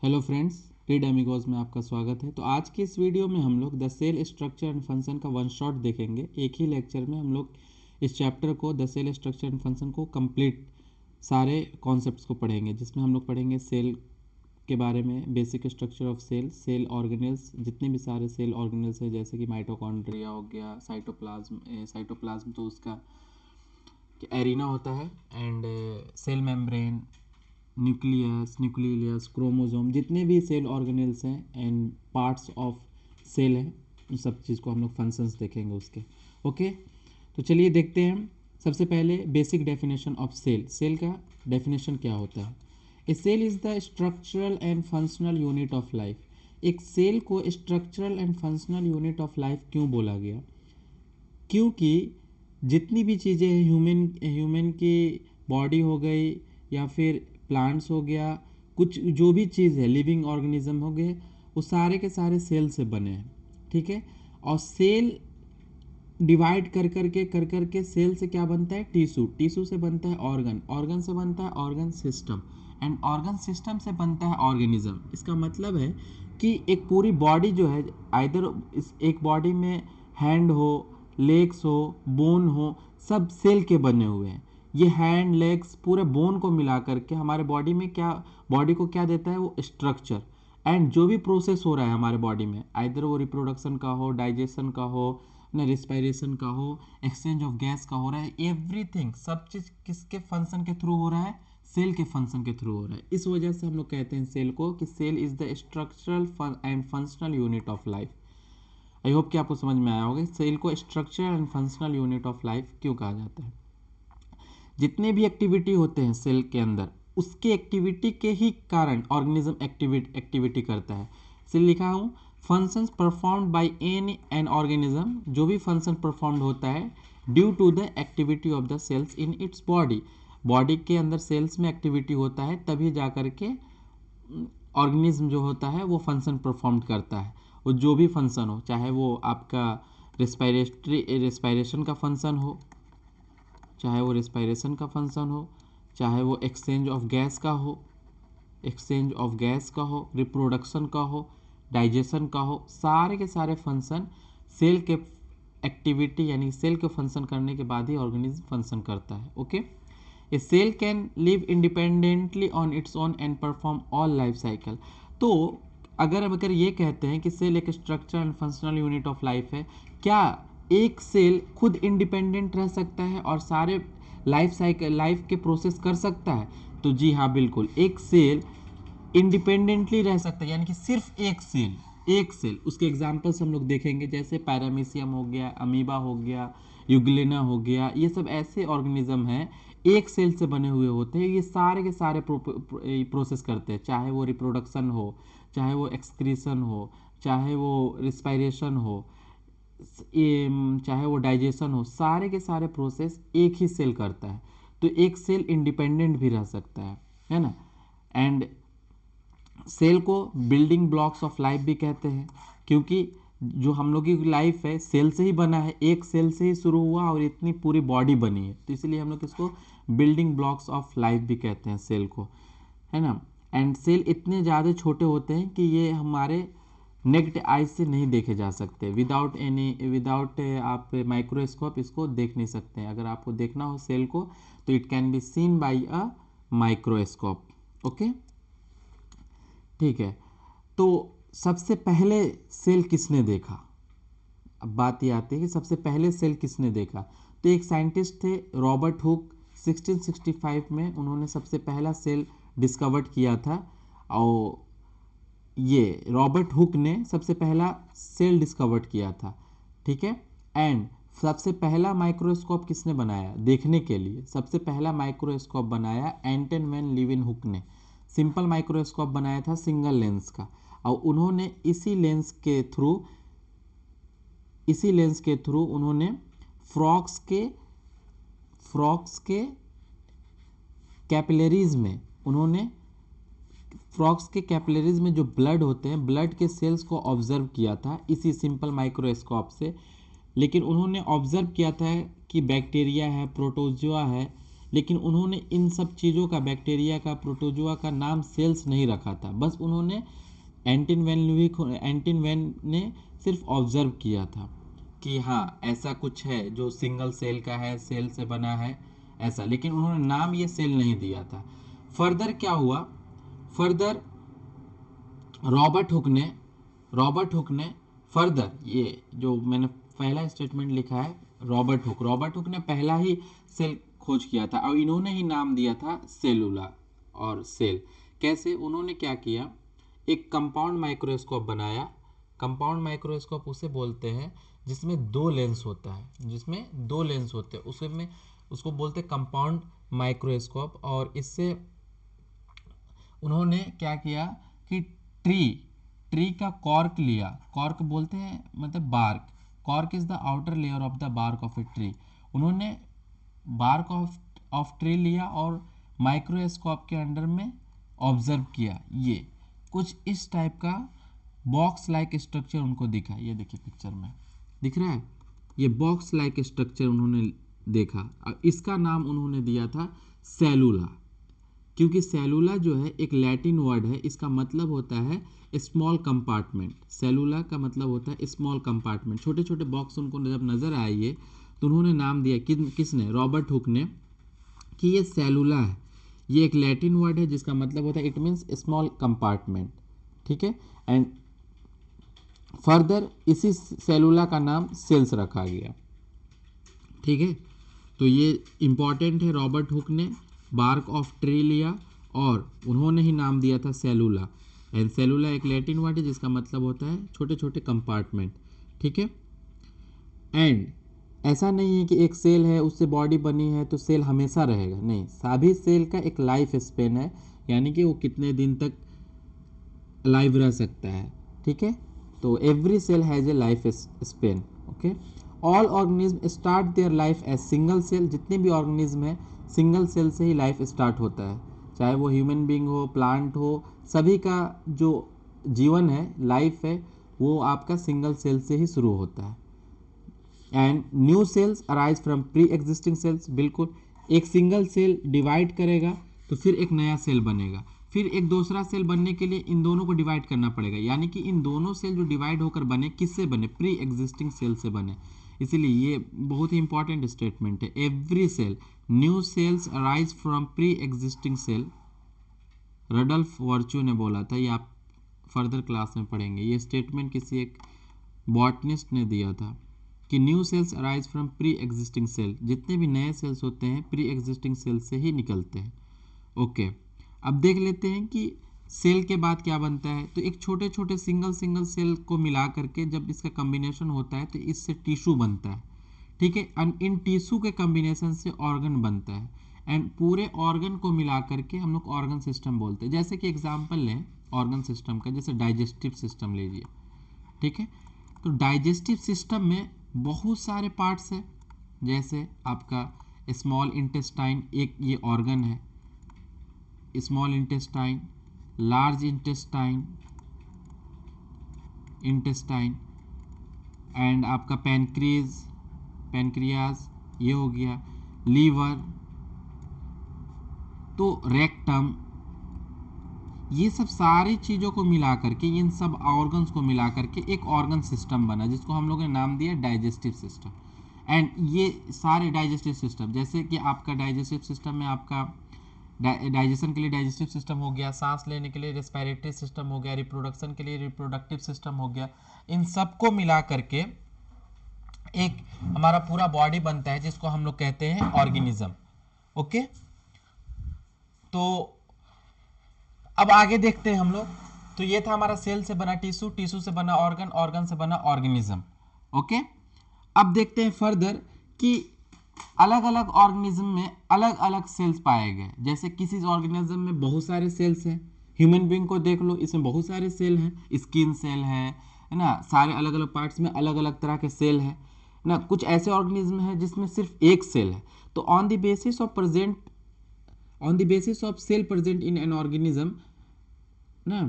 Hello friends, read एमिगोज में आपका स्वागत है। तो आज की इस वीडियो में हम लोग the cell structure and function का वन शॉट देखेंगे। एक ही लेक्चर में हम लोग इस चैप्टर को the cell structure and function को कंप्लीट सारे कॉन्सेप्ट्स को पढ़ेंगे, जिसमें हम लोग पढ़ेंगे सेल के बारे में, basic structure of cell, cell organelles, जितने भी सारे सेल ऑर्गेनेल्स हैं जैसे कि माइटोकॉन्ड्रिया हो गया, साइटोप्लाज्म तो उसका एरिना होता है, and cell membrane, nucleus, nucleus, chromosome, जितने भी सेल ऑर्गेनेल्स हैं एंड पार्ट्स ऑफ सेल हैं, उन सब चीज़ को हम लोग फंक्शंस देखेंगे उसके। ओके, तो चलिए देखते हैं। सबसे पहले basic definition of cell. Cell का डेफिनेशन क्या होता है? A cell is the structural and functional unit of life. एक सेल को structural and functional unit of life क्यों बोला गया? क्योंकि जितनी भी चीज़ें हैं, ह्यूमन की बॉडी हो गई या फिर प्लांट्स हो गया, कुछ जो भी चीज़ है, लिविंग ऑर्गेनिज्म हो गए, वो सारे के सारे सेल से बने हैं। ठीक है, और सेल डिवाइड कर के सेल से क्या बनता है? टिश्यू, टिश्यू से बनता है ऑर्गन, ऑर्गन से बनता है organ system, and organ system से बनता है ऑर्गेनिज्म। इसका मतलब है कि एक पूरी बॉडी जो है, आइदर इस एक बॉडी में हैंड हो, लेग्स हो, बोन हो, सब सेल के बने हुए हैं। ये हैंड, लेग्स, पूरे बोन को मिला करके हमारे बॉडी में क्या, बॉडी को क्या देता है? वो स्ट्रक्चर। एंड जो भी प्रोसेस हो रहा है हमारे बॉडी में, आइदर वो रिप्रोडक्शन का हो, डाइजेशन का हो, ना रिस्पायरेशन का हो, एक्सचेंज ऑफ गैस का हो रहा है, एवरीथिंग, सब चीज़ किसके फंक्शन के थ्रू हो रहा है? सेल के फंक्शन के थ्रू हो रहा है। इस वजह से हम लोग कहते हैं सेल को कि cell is the structural and functional unit of life. I hope कि आपको समझ में आया होगा सेल को structure and functional unit of life क्यों कहा जाता है। जितने भी एक्टिविटी होते हैं सेल के अंदर, उसके एक्टिविटी के ही कारण ऑर्गेनिज्म एक्टिविटी करता है। इसलिए लिखा हूँ, functions performed by an organism, जो भी फंक्शन परफॉर्म्ड होता है due to the activity of the cells in its body. Body के अंदर सेल्स में एक्टिविटी होता है, तभी जा कर के ऑर्गेनिज्म जो होता है वो फंक्शन परफॉर्म करता है। वो जो भी फंक्शन हो, चाहे वो आपका रेस्पायरेशन का फंक्शन हो, चाहे वो रेस्पायरेशन का फंक्शन हो, चाहे वो एक्सचेंज ऑफ गैस का हो, रिप्रोडक्शन का हो, डाइजेशन का हो, सारे के सारे फंक्शन सेल के एक्टिविटी यानी सेल के फंक्शन करने के बाद ही ऑर्गेनिज्म फंक्शन करता है। Okay, a cell can live independently on its own and perform all life cycle. तो अगर ये कहते हैं कि सेल एक structure and functional unit of life है, क्या एक सेल खुद इंडिपेंडेंट रह सकता है और सारे लाइफ के प्रोसेस कर सकता है? तो जी हाँ, बिल्कुल, एक सेल इंडिपेंडेंटली रह सकता है, यानी कि सिर्फ एक सेल उसके एग्जाम्पल्स हम लोग देखेंगे, जैसे पैरामीशियम हो गया, अमीबा हो गया, यूग्लिना हो गया, ये सब ऐसे ऑर्गेनिज्म हैं एक सेल से बने हुए होते हैं। ये सारे के सारे प्रोसेस करते हैं, चाहे वो रिप्रोडक्शन हो, चाहे वो एक्सक्रीशन हो, चाहे वो रिस्पायरेशन हो, चाहे वो डाइजेशन हो, सारे के सारे प्रोसेस एक ही सेल करता है। तो एक सेल इंडिपेंडेंट भी रह सकता है ना। एंड सेल को बिल्डिंग ब्लॉक्स ऑफ लाइफ भी कहते हैं, क्योंकि जो हम लोग की लाइफ है सेल से ही बना है, एक सेल से ही शुरू हुआ और इतनी पूरी बॉडी बनी है, तो इसलिए हम लोग इसको बिल्डिंग ब्लॉक्स ऑफ लाइफ भी कहते हैं सेल को, है ना। एंड सेल इतने ज़्यादा छोटे होते हैं कि ये हमारे नेक्ड आई से नहीं देखे जा सकते, विदाउट आप माइक्रोस्कोप इसको देख नहीं सकते हैं। अगर आपको देखना हो सेल को तो it can be seen by a microscope. Okay, ठीक है। तो सबसे पहले सेल किसने देखा? अब बात ये आती है कि सबसे पहले सेल किसने देखा। तो एक साइंटिस्ट थे रॉबर्ट हुक, 1665 में उन्होंने सबसे पहला सेल डिस्कवर्ड किया था। और ये रॉबर्ट हुक ने सबसे पहला सेल डिस्कवर्ड किया था, ठीक है। एंड सबसे पहला माइक्रोस्कोप किसने बनाया देखने के लिए? सबसे पहला माइक्रोस्कोप बनाया एंटन वैन लीeuwenhoek ने। सिंपल माइक्रोस्कोप बनाया था सिंगल लेंस का, और उन्होंने इसी लेंस के थ्रू उन्होंने फ्रॉक्स के कैपिलरीज में जो ब्लड होते हैं, ब्लड के सेल्स को ऑब्जर्व किया था इसी सिंपल माइक्रोस्कोप से। लेकिन उन्होंने ऑब्जर्व किया था कि बैक्टीरिया है, प्रोटोजोआ है, लेकिन उन्होंने इन सब चीज़ों का, बैक्टीरिया का, प्रोटोजोआ का नाम सेल्स नहीं रखा था। बस उन्होंने एंटिन वैन ने सिर्फ ऑब्जर्व किया था कि हाँ ऐसा कुछ है जो सिंगल सेल का है, सेल से बना है ऐसा, लेकिन उन्होंने नाम ये सेल नहीं दिया था। फर्दर क्या हुआ, फर्दर रॉबर्ट हुक ने फर्दर, ये जो मैंने पहला स्टेटमेंट लिखा है, रॉबर्ट हुक ने पहला ही सेल खोज किया था और इन्होंने ही नाम दिया था सेलुला और सेल। कैसे, उन्होंने क्या किया, एक कंपाउंड माइक्रोस्कोप बनाया। कंपाउंड माइक्रोस्कोप उसे बोलते हैं जिसमें दो लेंस होता है, उसमें उसको बोलते हैं कंपाउंड माइक्रोस्कोप। और इससे उन्होंने क्या किया कि ट्री का कॉर्क लिया, कॉर्क बोलते हैं मतलब bark, cork is the outer layer of the bark of a tree. उन्होंने बार्क ऑफ ट्री लिया और माइक्रोस्कोप के अंडर में ऑब्जर्व किया। ये कुछ इस टाइप का बॉक्स लाइक स्ट्रक्चर उनको दिखा। ये देखिए पिक्चर में दिख रहा है, ये बॉक्स लाइक स्ट्रक्चर उन्होंने देखा। अब इसका नाम उन्होंने दिया था सेलुला, क्योंकि सेलुला जो है एक लैटिन वर्ड है, इसका मतलब होता है स्मॉल कंपार्टमेंट। सेलुला का मतलब होता है स्मॉल कंपार्टमेंट। छोटे छोटे बॉक्स उनको जब नजर आए ये, तो उन्होंने नाम दिया, किसने, रॉबर्ट हुक ने, कि ये सेलुला है। ये एक लैटिन वर्ड है जिसका मतलब होता है, इट मीन्स स्मॉल कंपार्टमेंट, ठीक है। एंड फर्दर इसी सेलुला का नाम सेल्स रखा गया, ठीक है। तो ये इंपॉर्टेंट है, रॉबर्ट हुक ने बार्क ऑफ ट्री लिया और उन्होंने ही नाम दिया था सेलुला। एंड सेलुला एक लैटिन वर्ड है जिसका मतलब होता है छोटे छोटे कंपार्टमेंट, ठीक है। एंड ऐसा नहीं है कि एक सेल है उससे बॉडी बनी है तो सेल हमेशा रहेगा, नहीं, सभी सेल का एक लाइफ स्पेन है, यानी कि वो कितने दिन तक लाइव रह सकता है, ठीक है। तो every cell has a life span, okay. All organism start their life as single cell. जितने भी ऑर्गेनिज्म है सिंगल सेल से ही लाइफ स्टार्ट होता है, चाहे वो ह्यूमन बीइंग हो, प्लांट हो, सभी का जो जीवन है, लाइफ है, वो आपका सिंगल सेल से ही शुरू होता है। And new cells arise from pre existing cells. बिल्कुल, एक सिंगल सेल डिवाइड करेगा तो फिर एक नया सेल बनेगा, फिर एक दूसरा सेल बनने के लिए इन दोनों को डिवाइड करना पड़ेगा, यानी कि इन दोनों सेल जो डिवाइड होकर बने, किससे बने, प्री एग्जिस्टिंग सेल से बने। इसीलिए ये बहुत ही इंपॉर्टेंट स्टेटमेंट है, every cell, new cells arise from pre existing cell. Rudolf Virchow ने बोला था, ये आप फर्दर क्लास में पढ़ेंगे। ये स्टेटमेंट किसी एक बॉटनिस्ट ने दिया था कि new cells arise from pre existing cell. जितने भी नए सेल्स होते हैं प्री एग्जिस्टिंग सेल से ही निकलते हैं, ओके। अब देख लेते हैं कि सेल के बाद क्या बनता है। तो एक छोटे छोटे सिंगल सेल को मिला करके जब इसका कॉम्बिनेशन होता है तो इससे टिश्यू बनता है, ठीक है। एंड इन टिश्यू के कॉम्बिनेशन से ऑर्गन बनता है, एंड पूरे ऑर्गन को मिला करके हम लोग ऑर्गन सिस्टम बोलते हैं। जैसे कि एग्जांपल लें ऑर्गन सिस्टम का, जैसे डाइजेस्टिव सिस्टम लीजिए, ठीक है। तो डाइजेस्टिव सिस्टम में बहुत सारे पार्ट्स हैं, जैसे आपका स्मॉल इंटेस्टाइन, एक ये ऑर्गन है, small intestine, large intestine and आपका पैनक्रियाज ये हो गया, लीवर, तो रेक्टम, ये सब सारी चीज़ों को मिला करके, इन सब ऑर्गन्स को मिला करके एक ऑर्गन सिस्टम बना जिसको हम लोगों ने नाम दिया डाइजेस्टिव सिस्टम। एंड ये सारे डाइजेस्टिव सिस्टम, जैसे कि आपका डाइजेस्टिव सिस्टम में आपका डाइजेशन के लिए डाइजेस्टिव सिस्टम हो गया, सांस लेने के लिए रेस्पिरेटरी सिस्टम हो गया, रिप्रोडक्शन के लिए रिप्रोडक्टिव सिस्टम हो गया, इन सबको मिला करके एक हमारा पूरा बॉडी बनता है जिसको हम लोग कहते हैं ऑर्गेनिज्म, ओके। तो अब आगे देखते हैं हम लोग। तो ये था हमारा सेल से बना टिश्यू, टिश्यू से बना ऑर्गन, ऑर्गन से बना ऑर्गेनिज्म, ओके। अब देखते हैं फर्दर कि अलग अलग ऑर्गेनिज्म में अलग अलग सेल्स पाए गए। जैसे किसी ऑर्गेनिज्म में बहुत सारे सेल्स हैं, ह्यूमन बीइंग को देख लो, इसमें बहुत सारे सेल हैं, स्किन सेल है ना, सारे अलग अलग पार्ट्स में अलग अलग तरह के सेल हैं ना। कुछ ऐसे ऑर्गेनिज्म हैं जिसमें सिर्फ एक सेल है। तो on the basis of cell present in an organism ना,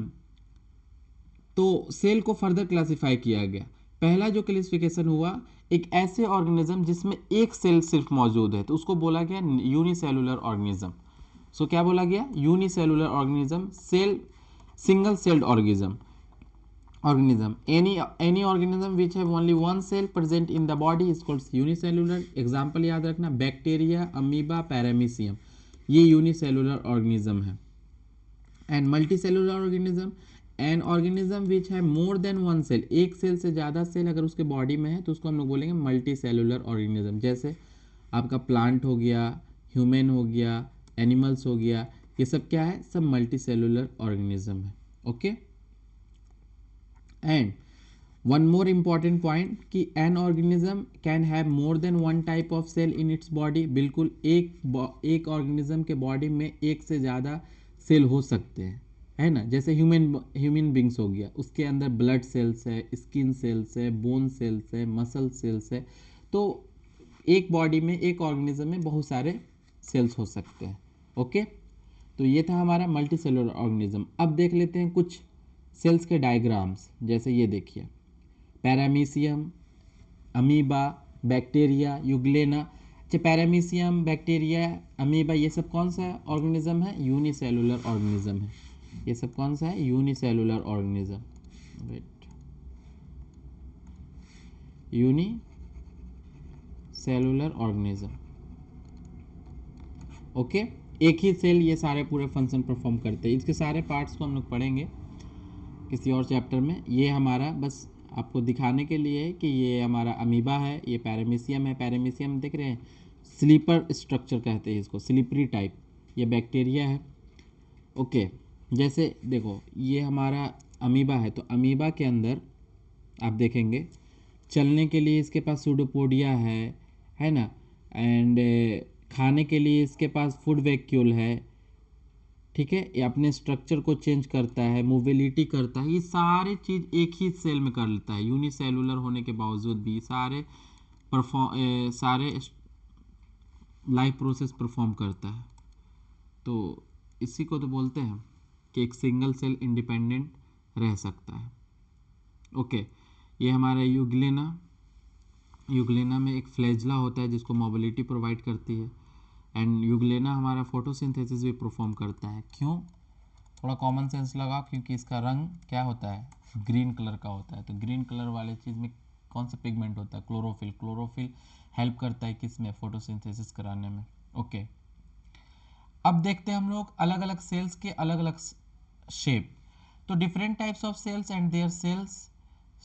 तो सेल को फर्दर क्लासिफाई किया गया। पहला जो क्लासिफिकेशन हुआ एक ऐसे ऑर्गेनिज्म जिसमें एक सेल सिर्फ मौजूद है तो उसको बोला गया यूनिसेलुलर ऑर्गेनिज्म। सो क्या बोला गया? Unicellular organism, cell single celled organism. Any organism which have only one cell present in the body is called unicellular. Example याद रखना, बैक्टीरिया, अमीबा, पैरामीशियम, ये यूनिसेलुलर ऑर्गेनिज्म है। And multicellular organism, an organism which है मोर than one cell, एक cell से ज़्यादा cell अगर उसके बॉडी में है तो उसको हम लोग बोलेंगे मल्टी सेलुलर ऑर्गेनिज्म। जैसे आपका प्लांट हो गया, ह्यूमन हो गया, एनिमल्स हो गया, ये सब क्या है? सब मल्टी सेलुलर ऑर्गेनिज्म है। Okay, and one more important point कि an organism can have more than one type of cell in its body. बिल्कुल एक ऑर्गेनिज्म के बॉडी में एक से ज़्यादा सेल हो सकते हैं, है ना। जैसे ह्यूमन बींग्स हो गया, उसके अंदर ब्लड सेल्स है, स्किन सेल्स है, बोन सेल्स है, मसल सेल्स है। तो एक बॉडी में, एक ऑर्गेनिज्म में बहुत सारे सेल्स हो सकते हैं। ओके, तो ये था हमारा मल्टी सेलुलर ऑर्गेनिज्म। अब देख लेते हैं कुछ सेल्स के डायग्राम्स। जैसे ये देखिए, पैरामीशियम, अमीबा, बैक्टीरिया, यूग्लेना। अच्छा, पैरामीशियम, बैक्टीरिया, अमीबा, ये सब कौन सा ऑर्गेनिज्म है? यूनिसेलुलर ऑर्गेनिज्म है। ये सब कौन सा है? Unicellular organism. Wait, unicellular organism. Okay, एक ही सेल ये सारे पूरे फंक्शन परफॉर्म करते हैं। इसके सारे पार्ट्स को हम लोग पढ़ेंगे किसी और चैप्टर में। ये हमारा बस आपको दिखाने के लिए है कि ये हमारा अमीबा है, ये पैरामीशियम है। पैरामीशियम देख रहे हैं, स्लीपर स्ट्रक्चर कहते हैं इसको, स्लिपरी टाइप। ये बैक्टीरिया है। ओके, जैसे देखो ये हमारा अमीबा है, तो अमीबा के अंदर आप देखेंगे चलने के लिए इसके पास सूडोपोडिया है ना। एंड खाने के लिए इसके पास फूड वैक्यूल है, ठीक है। ये अपने स्ट्रक्चर को चेंज करता है, मोबिलिटी करता है, ये सारे चीज़ एक ही सेल में कर लेता है। यूनिसेलुलर होने के बावजूद भी सारे लाइफ प्रोसेस परफॉर्म करता है। तो इसी को तो बोलते हैं कि एक सिंगल सेल इंडिपेंडेंट रह सकता है। ओके, ये हमारा यूग्लेना में एक फ्लैजला होता है जिसको मोबिलिटी प्रोवाइड करती है। एंड यूग्लेना हमारा फोटोसिंथेसिस भी परफॉर्म करता है। क्यों? थोड़ा कॉमन सेंस लगा, क्योंकि इसका रंग क्या होता है? ग्रीन कलर का होता है। तो ग्रीन कलर वाले चीज़ में कौन सा पिगमेंट होता है? क्लोरोफिल। क्लोरोफिल हेल्प करता है किस में? फोटोसिंथेसिस कराने में। ओके, अब देखते हैं हम लोग अलग अलग सेल्स के अलग अलग शेप। तो different types of cells and their cells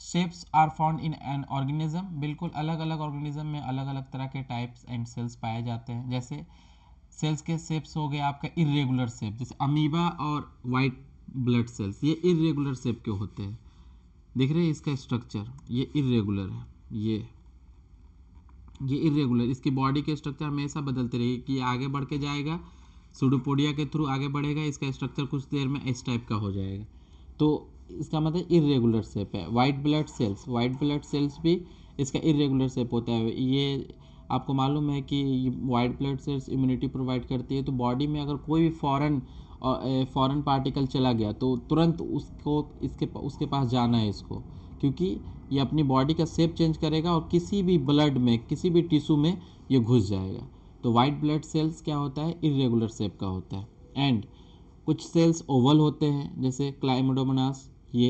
shapes are found in an organism. बिल्कुल अलग अलग ऑर्गेनिज्म में अलग अलग तरह के टाइप्स एंड सेल्स पाए जाते हैं। जैसे सेल्स के शेप्स हो गए आपका इरेगुलर शेप, जैसे अमीबा और वाइट ब्लड सेल्स, ये इरेगुलर शेप के होते हैं। देख रहे हैं इसका स्ट्रक्चर, ये इरेगुलर है। ये इरेगुलर, इसकी बॉडी के स्ट्रक्चर हमेशा बदलते रहेगी कि आगे बढ़ के जाएगा, सूडोपोडिया के थ्रू आगे बढ़ेगा, इसका स्ट्रक्चर कुछ देर में इस टाइप का हो जाएगा। तो इसका मतलब इरेगुलर शेप है। वाइट ब्लड सेल्स भी इसका इरेगुलर शेप होता है। ये आपको मालूम है कि white blood cells immunity provide करती है। तो बॉडी में अगर कोई भी फॉरेन पार्टिकल चला गया तो तुरंत उसके पास जाना है इसको, क्योंकि ये अपनी बॉडी का शेप चेंज करेगा और किसी भी ब्लड में, किसी भी टिश्यू में ये घुस जाएगा। तो वाइट ब्लड सेल्स क्या होता है? इरेगुलर शेप का होता है। एंड कुछ सेल्स ओवल होते हैं, जैसे क्लाइमोडोमोनास। ये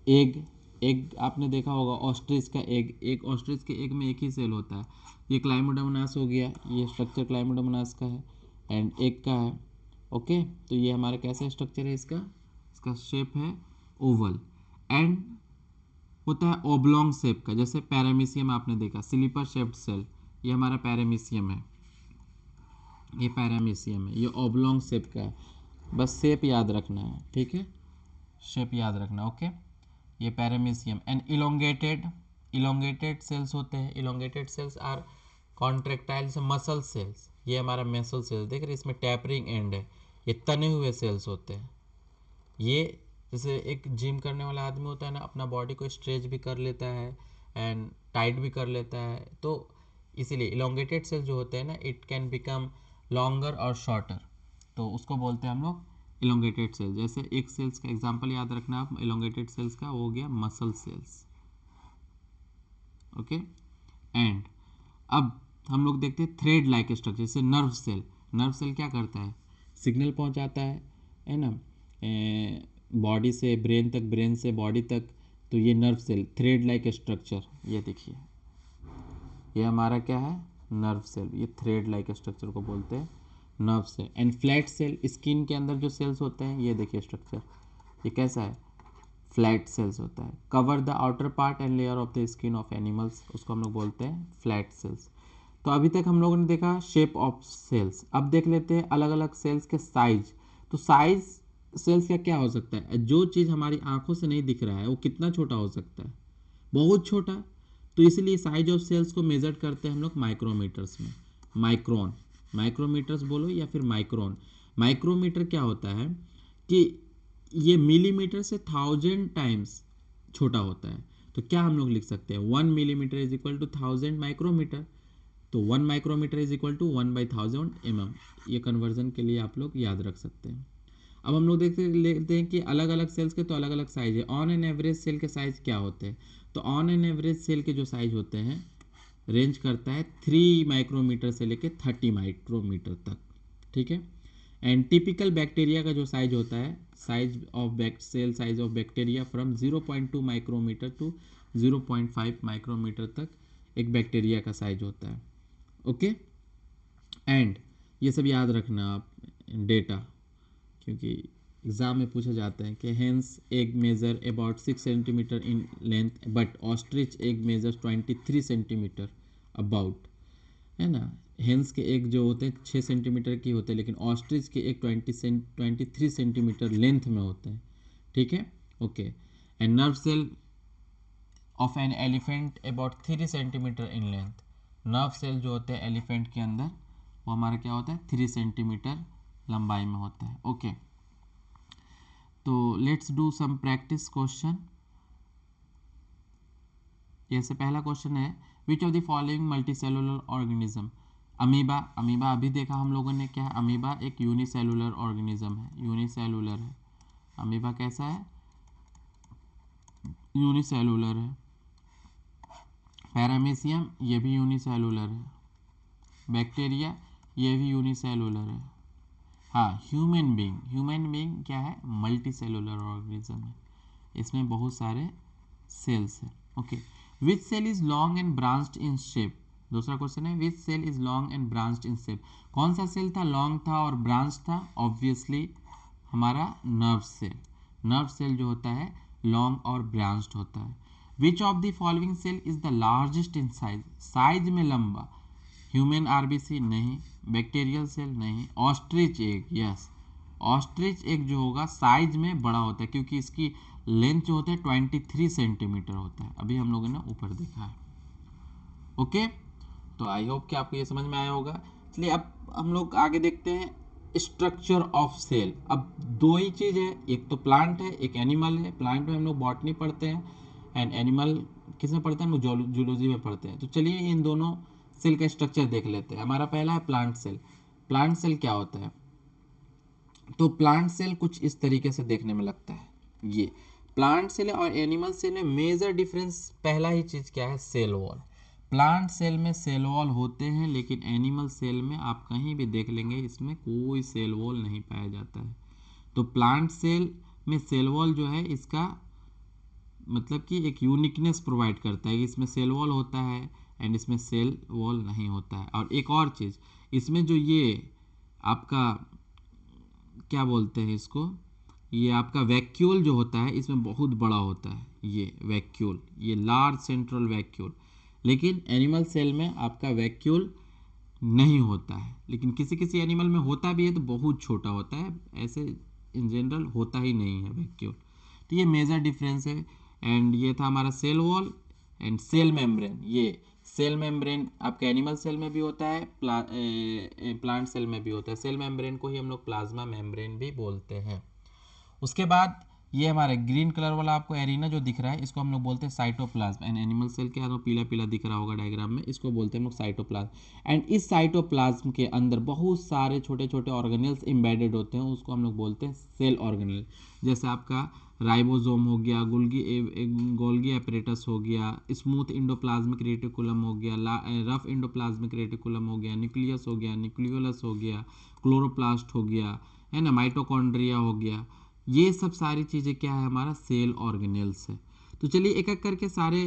एग आपने देखा होगा, ऑस्ट्रिच का एग, एक ऑस्ट्रिच के एग में एक ही सेल होता है। ये क्लाइमोडोमोनास हो गया, ये स्ट्रक्चर क्लाइमोडोमोनास का है एंड एग का है। ओके, तो ये हमारा कैसा स्ट्रक्चर है? इसका शेप है ओवल। एंड होता है ओब्लॉन्ग शेप का, जैसे पैरामीशियम आपने देखा, स्लीपर शेप्ड सेल, ये हमारा पैरामीशियम है। ये ओब्लॉन्ग शेप का है। बस शेप याद रखना है, ठीक है, शेप याद रखना। ओके, ये पैरामीशियम। एंड इलोंगेटेड सेल्स होते हैं। Elongated cells are contractile muscle cells. ये हमारा मसल सेल्स देख रहे हैं, इसमें टैपरिंग एंड है, ये तने हुए सेल्स होते हैं। ये जैसे एक जिम करने वाला आदमी होता है ना, अपना बॉडी को स्ट्रेच भी कर लेता है एंड टाइट भी कर लेता है। तो इसीलिए इलोंगेटेड सेल्स जो होते हैं ना, इट कैन बिकम लॉन्गर और शॉर्टर, तो उसको बोलते हैं हम लोग इलोंगेटेड सेल्स। जैसे एक सेल्स का एग्जांपल याद रखना आप इलोंगेटेड सेल्स का, वो हो गया मसल सेल्स। ओके, एंड अब हम लोग देखते हैं थ्रेड लाइक स्ट्रक्चर, जैसे नर्व सेल। नर्व सेल क्या करता है, सिग्नल पहुंचाता है ना, बॉडी से ब्रेन तक, ब्रेन से बॉडी तक। तो ये nerve cell, thread like structure, ये देखिए ये हमारा क्या है, नर्व सेल। ये थ्रेड लाइक स्ट्रक्चर को बोलते हैं nerve cell. And flat cell, skin के अंदर जो सेल्स होते हैं, ये देखिए स्ट्रक्चर, ये कैसा है, फ्लैट सेल्स होता है। Cover the outer part and layer of the skin of animals, उसको हम लोग बोलते हैं फ्लैट सेल्स। तो अभी तक हम लोगों ने देखा शेप ऑफ सेल्स। अब देख लेते हैं अलग अलग सेल्स के साइज। तो साइज सेल्स का क्या हो सकता है, जो चीज़ हमारी आंखों से नहीं दिख रहा है वो कितना छोटा हो सकता है, बहुत छोटा। तो इसलिए साइज ऑफ सेल्स को मेजर करते हैं हम लोग माइक्रोमीटर्स में, माइक्रोन, माइक्रोमीटर्स बोलो या फिर माइक्रोन। माइक्रोमीटर क्या होता है कि ये मिलीमीटर से 1000 टाइम्स छोटा होता है। तो क्या हम लोग लिख सकते हैं, 1 millimetre is equal to 1000 micrometre. तो 1 micrometre is equal to 1/1000 mm। ये कन्वर्जन के लिए आप लोग याद रख सकते हैं। अब हम लोग लेते हैं कि अलग अलग सेल्स के तो अलग अलग साइज है। ऑन एन एवरेज सेल के साइज क्या होते हैं, तो ऑन एन एवरेज सेल के जो साइज होते हैं रेंज करता है 3 माइक्रोमीटर से लेके 30 माइक्रोमीटर तक, ठीक है। एंड टिपिकल बैक्टीरिया का जो साइज होता है, size of cell size of bacteria from 0.2 micrometre to 0.5 micrometre तक एक बैक्टीरिया का साइज होता है, ओके। एंड ये सब याद रखना आप डेटा, क्योंकि एग्जाम में पूछा जाता है कि hens egg measure about 6 centimetres in length but ostrich egg measure 23 centimetres about, है ना। हेंस के एग जो होते हैं 6 सेंटीमीटर की होते हैं, लेकिन ऑस्ट्रिच के एग 23 सेंटीमीटर लेंथ में होते हैं, ठीक है, okay. And nerve cell of an elephant about 3 centimetres in length. Nerve cell जो होते हैं एलिफेंट के अंदर, वो हमारा क्या होता है, 3 सेंटीमीटर लंबाई में होता है, ओके। तो let's do some practice question. जैसे पहला क्वेश्चन है, which of the following multicellular organism, amoeba. Amoeba अभी देखा हम लोगों ने, क्या है, अमीबा एक यूनिसेलुलर ऑर्गेनिज्म है, यूनिसेलुलर है। अमीबा कैसा है, यूनिसेलुलर है। पैरामीशियम ये भी यूनिसेलुलर है। बैक्टीरिया ये भी यूनिसेलुलर है। हाँ, ह्यूमन बीइंग, ह्यूमन बीइंग क्या है, मल्टी सेलुलर ऑर्गेनिज्म है, इसमें बहुत सारे सेल्स है, okay. Which cell is long and branched in shape. दूसरा क्वेश्चन है, which cell is long and branched in shape. कौन सा सेल था, लॉन्ग था और ब्रांच था, ऑब्वियसली हमारा नर्व सेल। नर्व सेल जो होता है लॉन्ग और ब्रांच्ड होता है। Which of the following cell is the largest in size, size में लंबा, ह्यूमन आरबीसी नहीं, बैक्टीरियल सेल नहीं, ostrich egg, yes, ostrich egg जो होगा साइज में बड़ा होता है, क्योंकि इसकी लेंथ जो होता है 23 सेंटीमीटर होता है, अभी हम लोगों ने ऊपर देखा है, ओके। तो आई होप कि आपको ये समझ में आया होगा। चलिए अब हम लोग आगे देखते हैं स्ट्रक्चर ऑफ सेल। अब दो ही चीज़ है, एक तो प्लांट है, एक एनिमल है। प्लांट में हम लोग बॉटनी पढ़ते हैं एंड एनिमल किस में पढ़ते हैं, हम लोग जूलॉजी में पढ़ते हैं। तो चलिए इन दोनों सेल का स्ट्रक्चर देख लेते हैं। हमारा पहला है प्लांट सेल। प्लांट सेल क्या होता है, तो प्लांट सेल कुछ इस तरीके से देखने में लगता है। ये प्लांट सेल और एनिमल सेल में मेजर डिफरेंस, पहला ही चीज़ क्या है, सेल वॉल। प्लांट सेल में सेल वॉल होते हैं, लेकिन एनिमल सेल में आप कहीं भी देख लेंगे इसमें कोई सेल वॉल नहीं पाया जाता है। तो प्लांट सेल में सेल वॉल जो है इसका मतलब कि एक यूनिकनेस प्रोवाइड करता है कि इसमें सेल वॉल होता है एंड इसमें सेल वॉल नहीं होता है। और एक और चीज़, इसमें जो ये आपका क्या बोलते हैं इसको, ये आपका वैक्यूल जो होता है इसमें बहुत बड़ा होता है, ये वैक्यूल, ये लार्ज सेंट्रल वैक्यूल। लेकिन एनिमल सेल में आपका वैक्यूल नहीं होता है, लेकिन किसी किसी एनिमल में होता भी है तो बहुत छोटा होता है, ऐसे इन जनरल होता ही नहीं है वैक्यूल। तो ये मेजर डिफरेंस है। एंड ये था हमारा cell wall and cell membrane. ये सेल मेम्ब्रेन आपके एनिमल सेल में भी होता है, प्लांट सेल में भी होता है। सेल मेम्ब्रेन को ही हम लोग प्लाज्मा मेम्ब्रेन भी बोलते हैं। उसके बाद ये हमारे ग्रीन कलर वाला आपको एरिना जो दिख रहा है, इसको हम लोग बोलते हैं साइटोप्लाज्म। एंड एनिमल सेल के आपको पीला पीला दिख रहा होगा डायग्राम में, इसको बोलते हैं हम लोग साइटोप्लाज्म। एंड इस साइटोप्लाज्म के अंदर बहुत सारे छोटे छोटे ऑर्गेनेल्स एम्बेडेड होते हैं, उसको हम लोग बोलते हैं सेल ऑर्गेनेल। जैसे आपका राइबोसोम हो गया, गोल्गी एपरेटस हो गया, स्मूथ इंडोप्लाज्मिक रेटिकुलम हो गया, रफ इंडोप्लाज्मिक रेटिकुलम हो गया, न्यूक्लियस हो गया, न्यूक्लियोलस हो गया, क्लोरोप्लास्ट हो गया, है ना, माइटोकॉन्ड्रिया हो गया। ये सब सारी चीज़ें क्या है, हमारा सेल ऑर्गेनेल्स है। तो चलिए एक एक करके सारे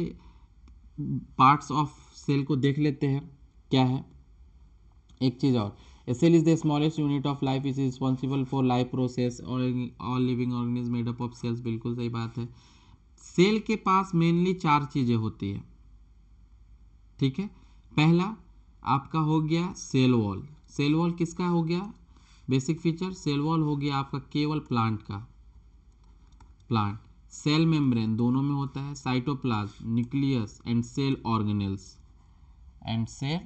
पार्ट्स ऑफ सेल को देख लेते हैं क्या है। एक चीज़ और, a cell is the smallest unit of life, is responsible for life process, और all living organism made up of cells. बिल्कुल सही बात है। सेल के पास मेनली 4 चीज़ें होती है, ठीक है। पहला आपका हो गया सेल वॉल। सेल वॉल किसका हो गया, बेसिक फीचर सेल वॉल हो गया आपका केवल प्लांट का, प्लांट। सेल मेम्ब्रेन दोनों में होता है, cytoplasm, nucleus and cell organelles, and cell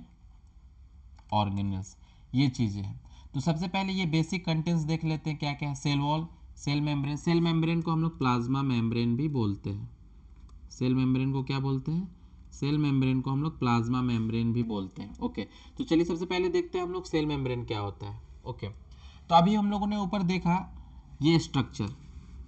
organelles, ये चीज़ें हैं। तो सबसे पहले ये बेसिक कंटेंट्स देख लेते हैं क्या क्या है। Cell wall, cell membrane, cell membrane को हम लोग प्लाज्मा मेम्ब्रेन भी बोलते हैं। सेल मेम्ब्रेन को क्या बोलते हैं, सेल मेम्ब्रेन को हम लोग प्लाज्मा मेम्ब्रेन भी बोलते हैं। ओके, तो चलिए सबसे पहले देखते हैं हम लोग सेल मेम्ब्रेन क्या होता है। ओके, तो अभी हम लोगों ने ऊपर देखा ये स्ट्रक्चर,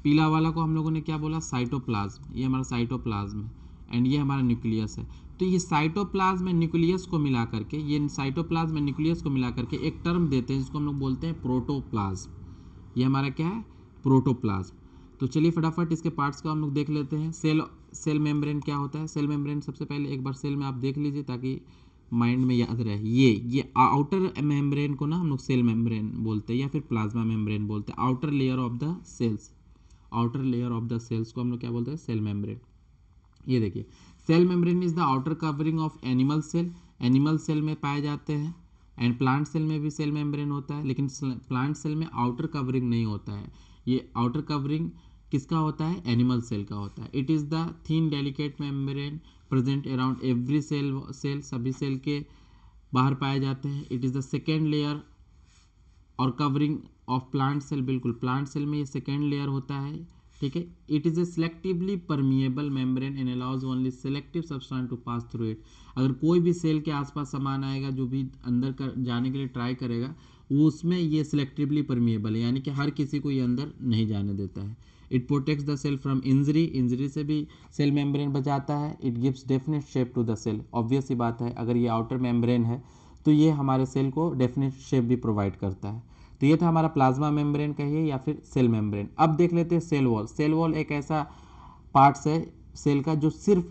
पीला वाला को हम लोगों ने क्या बोला, साइटोप्लाज्म, ये हमारा साइटोप्लाज्म है, एंड ये हमारा न्यूक्लियस है। तो ये साइटोप्लाज्म में न्यूक्लियस को मिला करके, ये साइटोप्लाज्म में न्यूक्लियस को मिला करके एक टर्म देते हैं जिसको हम लोग बोलते हैं प्रोटोप्लाज्म। ये हमारा क्या है, प्रोटोप्लाज्म। तो चलिए फटाफट इसके पार्ट्स का हम लोग देख लेते हैं। सेल मेम्ब्रेन क्या होता है। सेल मेम्ब्रेन सबसे पहले एक बार सेल में आप देख लीजिए ताकि माइंड में याद रहे। ये आउटर मेम्ब्रेन को ना हम लोग सेल मेम्ब्रेन बोलते हैं या फिर प्लाज्मा मेम्ब्रेन बोलते हैं। Outer layer of the cells, outer layer of the cells को हम लोग क्या बोलते हैं, सेल मेम्ब्रेन। ये देखिए, cell membrane is the outer covering of animal cell, animal cell में पाए जाते हैं, एंड प्लांट सेल में भी सेल मेम्ब्रेन होता है, लेकिन प्लांट सेल में आउटर कवरिंग नहीं होता है। ये आउटर कवरिंग किसका होता है, एनिमल सेल का होता है। It is the thin delicate membrane present around every cell सभी सेल के बाहर पाए जाते हैं। It is the second layer और कवरिंग ऑफ प्लांट सेल, बिल्कुल प्लांट सेल में ये सेकेंड लेयर होता है, ठीक है। It is a selectively permeable membrane and allows only selective substance to pass through it. अगर कोई भी सेल के आसपास सामान आएगा जो भी अंदर कर जाने के लिए ट्राई करेगा, वो उसमें ये सिलेक्टिवली परमिएबल है, यानी कि हर किसी को ये अंदर नहीं जाने देता है। It protects the cell from injury, injury से भी सेल मेम्ब्रेन बचाता है। It gives definite shape to the cell, obvious सी बात है, अगर ये आउटर मेम्ब्रेन है तो ये हमारे सेल को डेफिनेट शेप भी प्रोवाइड करता है। तो ये था हमारा प्लाज्मा मेम्ब्रेन कहिए या फिर सेल मेम्ब्रेन। अब देख लेते हैं सेल वॉल। सेल वॉल एक ऐसा पार्ट्स है सेल का जो सिर्फ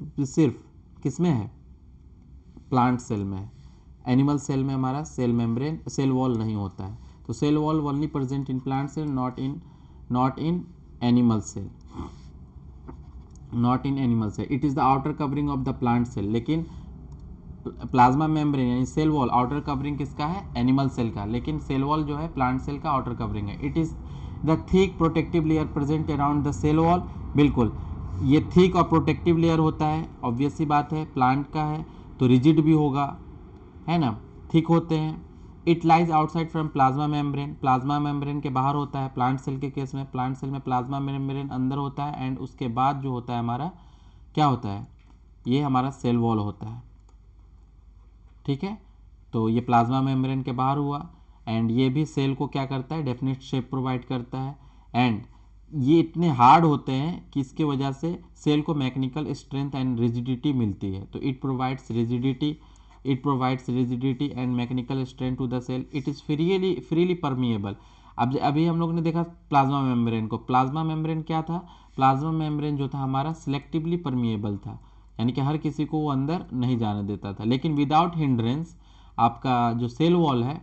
किसमें है, प्लांट सेल में है। एनिमल सेल में हमारा सेल मेम्ब्रेन, सेल वॉल नहीं होता है। तो cell wall only present in plant cell, not in animal cell, not in animal cell. It is the outer covering of the plant cell, लेकिन plasma membrane यानी cell wall outer covering किसका है, animal cell का, लेकिन cell wall जो है plant cell का outer covering है। It is the thick protective layer present around the cell wall, बिल्कुल ये थिक और प्रोटेक्टिव लेयर होता है, ऑब्वियस सी बात है, प्लांट का है तो रिजिड भी होगा, है ना, थिक होते हैं। It lies outside from plasma membrane, plasma membrane के बाहर होता है प्लांट सेल के केस में। प्लांट सेल में प्लाज्मा मेम्ब्रेन अंदर होता है, एंड उसके बाद जो होता है हमारा क्या होता है, ये हमारा सेल वॉल होता है, ठीक है। तो ये प्लाज्मा मेम्ब्रेन के बाहर हुआ, एंड ये भी सेल को क्या करता है, डेफिनेट शेप प्रोवाइड करता है। एंड ये इतने हार्ड होते हैं कि इसके वजह से सेल को मैकेनिकल स्ट्रेंथ एंड रिजिडिटी मिलती है। तो it provides rigidity and mechanical strength to the cell. It is freely permeable. अब अभी हम लोग ने देखा प्लाज्मा मेम्ब्रेन को। प्लाज्मा मेम्ब्रेन क्या था, प्लाज्मा मेम्ब्रेन जो था हमारा सिलेक्टिवली परमिएबल था, यानी कि हर किसी को वो अंदर नहीं जाने देता था। लेकिन विदाउट हिंड्रेंस आपका जो सेल वॉल है,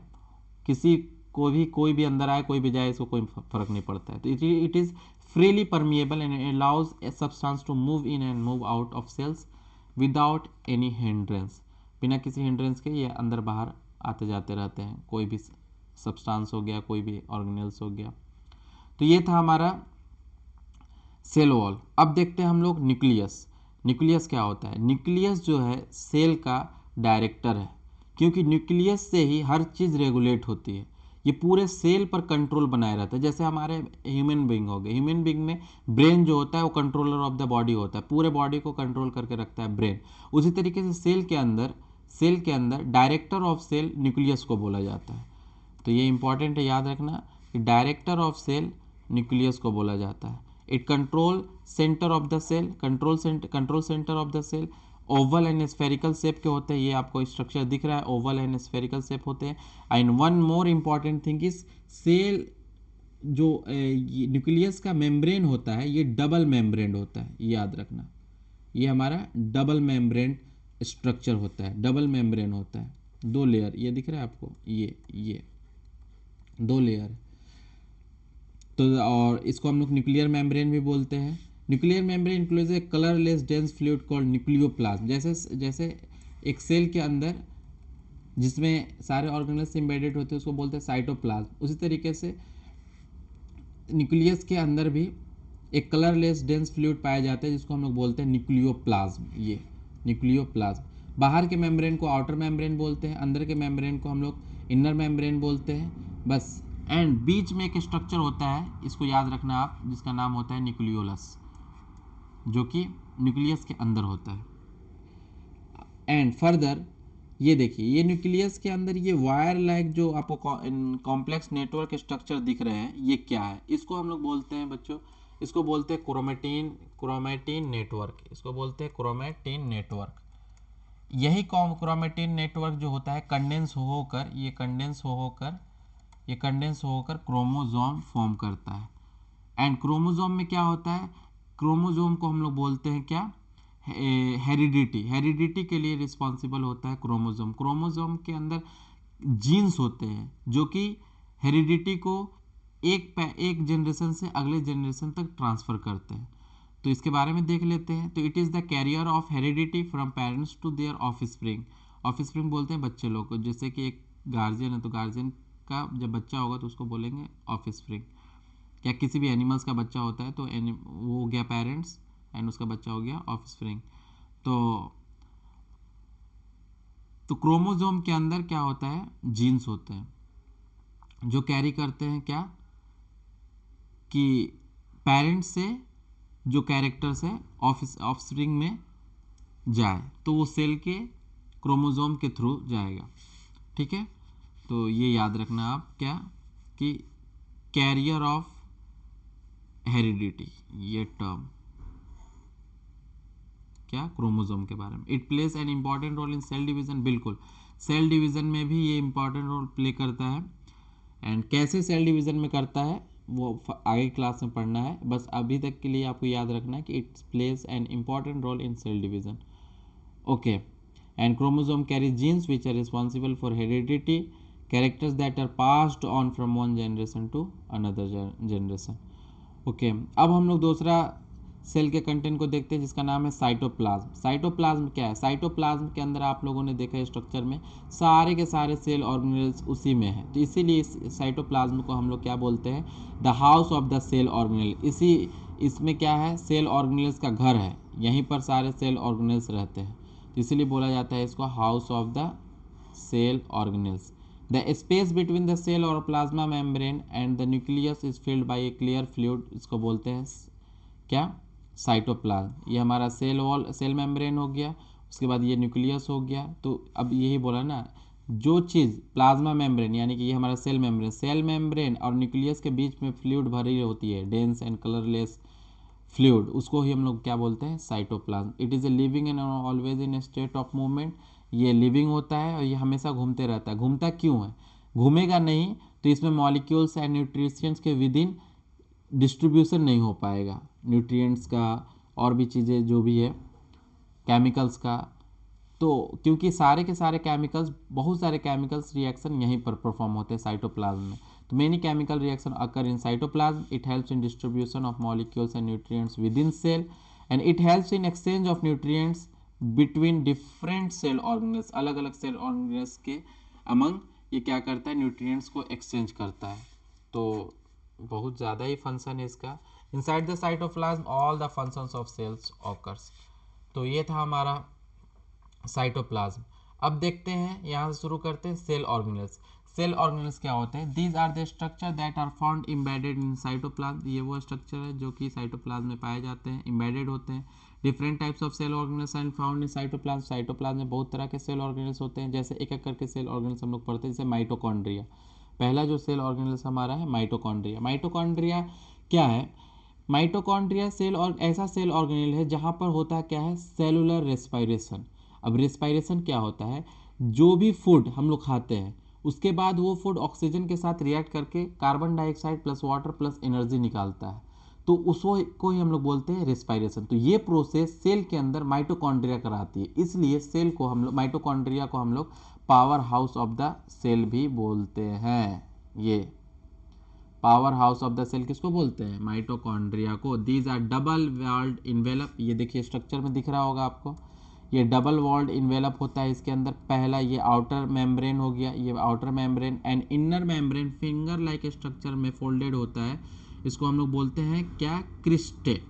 किसी को भी कोई भी अंदर आए कोई भी जाए इसको कोई फर्क नहीं पड़ता है। तो it is freely permeable and allows a substance to move in and move out of cells without any hindrance. बिना किसी हिंड्रेंस के ये अंदर बाहर आते जाते रहते हैं, कोई भी सब्सटेंस हो गया, कोई भी ऑर्गेनेल्स हो गया। तो ये था हमारा सेल वॉल। अब देखते हैं हम लोग न्यूक्लियस। न्यूक्लियस क्या होता है, न्यूक्लियस जो है सेल का डायरेक्टर है, क्योंकि न्यूक्लियस से ही हर चीज़ रेगुलेट होती है। ये पूरे सेल पर कंट्रोल बनाए रहता है। जैसे हमारे ह्यूमन बीइंग हो गए, ह्यूमन बीइंग में ब्रेन जो होता है वो कंट्रोलर ऑफ द बॉडी होता है, पूरे बॉडी को कंट्रोल करके रखता है ब्रेन। उसी तरीके से सेल के अंदर डायरेक्टर ऑफ सेल न्यूक्लियस को बोला जाता है। तो ये इंपॉर्टेंट है, याद रखना कि डायरेक्टर ऑफ सेल न्यूक्लियस को बोला जाता है। It control centre of the cell, control centre of the cell. Oval and spherical shape के होते हैं, ये आपको स्ट्रक्चर दिख रहा है, ओवल एंड स्फेरिकल शेप होते हैं। And one more important thing is cell जो न्यूक्लियस का मेम्ब्रेन होता है ये डबल मेम्ब्रेन होता है, याद रखना, ये हमारा डबल मेम्ब्रेन स्ट्रक्चर होता है, डबल मेम्ब्रेन होता है, 2 लेयर, ये दिख रहा है आपको, ये 2 लेयर। तो और इसको हम लोग न्यूक्लियर मेम्ब्रेन भी बोलते हैं। Nuclear membrane includes a colourless dense fluid called nucleoplasm. जैसे जैसे एक सेल के अंदर जिसमें सारे ऑर्गेनेल्स एम्बेडेड होते हैं उसको बोलते हैं साइटोप्लाज्म, उसी तरीके से न्यूक्लियस के अंदर भी एक कलरलेस डेंस फ्लूइड पाया जाता है जिसको हम लोग बोलते हैं न्यूक्लियोप्लाज्म, ये न्यूक्लियोप्लाज्म। बाहर के मेम्ब्रेन को आउटर मेम्ब्रेन बोलते हैं, अंदर के मेम्ब्रेन को हम लोग इनर मेम्ब्रेन बोलते हैं, बस। एंड बीच में एक स्ट्रक्चर होता है, इसको याद रखना आप, जिसका नाम होता है न्यूक्लियोलस, जो कि न्यूक्लियस के अंदर होता है। एंड फर्दर ये देखिए, ये न्यूक्लियस के अंदर ये वायर लाइक जो आपको कॉम्प्लेक्स नेटवर्क स्ट्रक्चर दिख रहे हैं, ये क्या है? इसको हम लोग बोलते हैं बच्चों, इसको बोलते हैं क्रोमेटिन नेटवर्क, इसको बोलते हैं क्रोमेटिन नेटवर्क। यही क्रोमेटिन नेटवर्क जो होता है कंडेंस होकर क्रोमोसोम फॉर्म करता है। एंड क्रोमोसोम में क्या होता है? क्रोमोसोम को हम लोग बोलते हैं क्या? हेरिडिटी के लिए रिस्पॉन्सिबल होता है क्रोमोसोम। क्रोमोसोम के अंदर जीन्स होते हैं जो कि हेरिडिटी को एक जनरेशन से अगले जनरेशन तक ट्रांसफर करते हैं। तो इसके बारे में देख लेते हैं। तो it is the carrier of heredity from parents to their offspring. Offspring बोलते हैं बच्चे लोग को, जैसे कि एक गार्जियन है तो गार्जियन का जब बच्चा होगा तो उसको बोलेंगे ऑफस्प्रिंग। या किसी भी एनिमल्स का बच्चा होता है तो वो हो गया पेरेंट्स एंड उसका बच्चा हो गया ऑफस्प्रिंग। तो क्रोमोसोम के अंदर क्या होता है? जीन्स होते हैं जो कैरी करते हैं क्या, कि पेरेंट्स से जो कैरेक्टर्स है ऑफस्प्रिंग में जाए, तो वो सेल के क्रोमोसोम के थ्रू जाएगा। ठीक है, तो ये याद रखना आप क्या, कि कैरियर ऑफ हेरिडिटी, ये टर्म क्या, क्रोमोसोम के बारे में। It plays an important role in cell division, बिल्कुल सेल डिवीजन में भी ये इंपॉर्टेंट रोल प्ले करता है। एंड कैसे सेल डिवीजन में करता है वो आगे क्लास में पढ़ना है, बस अभी तक के लिए आपको याद रखना है कि it plays an important role in cell division. Okay, and chromosome carry genes which are responsible for heredity, characters that are passed on from one generation to another generation. Okay, अब हम लोग दूसरा सेल के content को देखते हैं जिसका नाम है साइटोप्लाज्म। साइटोप्लाज्म क्या है? साइटोप्लाज्म के अंदर आप लोगों ने देखा स्ट्रक्चर में सारे के सारे सेल ऑर्गेनेल्स उसी में है, तो इसीलिए इस साइटोप्लाज्म को हम लोग क्या बोलते हैं? The house of the cell organelle. इसमें क्या है? सेल ऑर्गेनेल्स का घर है, यहीं पर सारे सेल ऑर्गेनेल्स रहते हैं, तो इसीलिए बोला जाता है इसको house of the cell organelles. The space between the cell और plasma membrane and the nucleus is filled by a clear fluid, इसको बोलते हैं क्या? साइटोप्लाज्म। ये हमारा सेल मेम्ब्रेन हो गया, उसके बाद ये न्यूक्लियस हो गया। तो अब यही बोला ना, जो चीज़ प्लाज्मा मेम्ब्रेन यानी कि ये हमारा सेल मेम्ब्रेन और न्यूक्लियस के बीच में फ्लूइड भरी होती है, डेंस एंड कलरलेस फ्लूइड, उसको ही हम लोग क्या बोलते हैं? Cytoplasm. It is a living and always in state of movement. ये लिविंग होता है और ये हमेशा घूमते रहता है। घूमता क्यों है? घूमेगा नहीं तो इसमें मॉलिक्यूल्स एंड न्यूट्रिशंस के विद इन डिस्ट्रीब्यूशन नहीं हो पाएगा, न्यूट्रिएंट्स का और भी चीज़ें जो भी है, केमिकल्स का। तो क्योंकि सारे के सारे केमिकल्स, बहुत सारे केमिकल्स रिएक्शन यहीं पर परफॉर्म होते हैं साइटोप्लाज्म में। तो many chemical reaction occur in cytoplasm. It helps in distribution of molecules and nutrients within cell and it helps in exchange of nutrients between different cell organelles. अलग अलग cell organelles के among ये क्या करता है? Nutrients को exchange करता है। तो बहुत ज़्यादा ही फंक्शन है इसका। Inside the cytoplasm all the functions of cells occurs. तो ये था हमारा साइटोप्लाज्म। अब देखते हैं, यहाँ से शुरू करते हैं सेल ऑर्गेनेल्स। सेल ऑर्गेनेल्स क्या होते हैं? These are the structure that are found embedded in cytoplasm. ये वो स्ट्रक्चर है जो कि साइटोप्लाज्म में पाए जाते हैं, एम्बेडेड होते हैं। Different types of cell organelles and found in cytoplasm. Cytoplasm में बहुत तरह के सेल ऑर्गेनेल्स होते हैं, जैसे एक एक करके सेल ऑर्गेनेल्स हम लोग पढ़ते हैं। जैसे माइटोकॉन्ड्रिया, पहला जो सेल ऑर्गेनेल्स हमारा है माइटोकॉन्ड्रिया। माइटोकॉन्ड्रिया क्या है? माइटोकॉन्ड्रिया सेल और ऐसा सेल ऑर्गेनेल है जहां पर होता है क्या है, सेलुलर रेस्पिरेशन। अब रेस्पिरेशन क्या होता है, जो भी फूड हम लोग खाते हैं उसके बाद वो फूड ऑक्सीजन के साथ रिएक्ट करके carbon dioxide plus water plus energy निकालता है, तो उसको को ही हम लोग बोलते हैं रेस्पिरेशन। तो ये प्रोसेस सेल के अंदर माइटोकॉन्ड्रिया कराती है, इसलिए सेल को हम लोग, माइटोकॉन्ड्रिया को हम लोग power house of the cell भी बोलते हैं। Power house of the cell किसको बोलते हैं, माइटोकॉन्ड्रिया को। These are double walled envelope, ये देखिए स्ट्रक्चर में दिख रहा होगा आपको, ये डबल वॉल्ड इन्वेलप होता है इसके अंदर। पहला ये आउटर मेम्ब्रेन हो गया, ये outer membrane and inner membrane finger like structure में फोल्डेड होता है, इसको हम लोग बोलते हैं क्या, क्रिस्टे।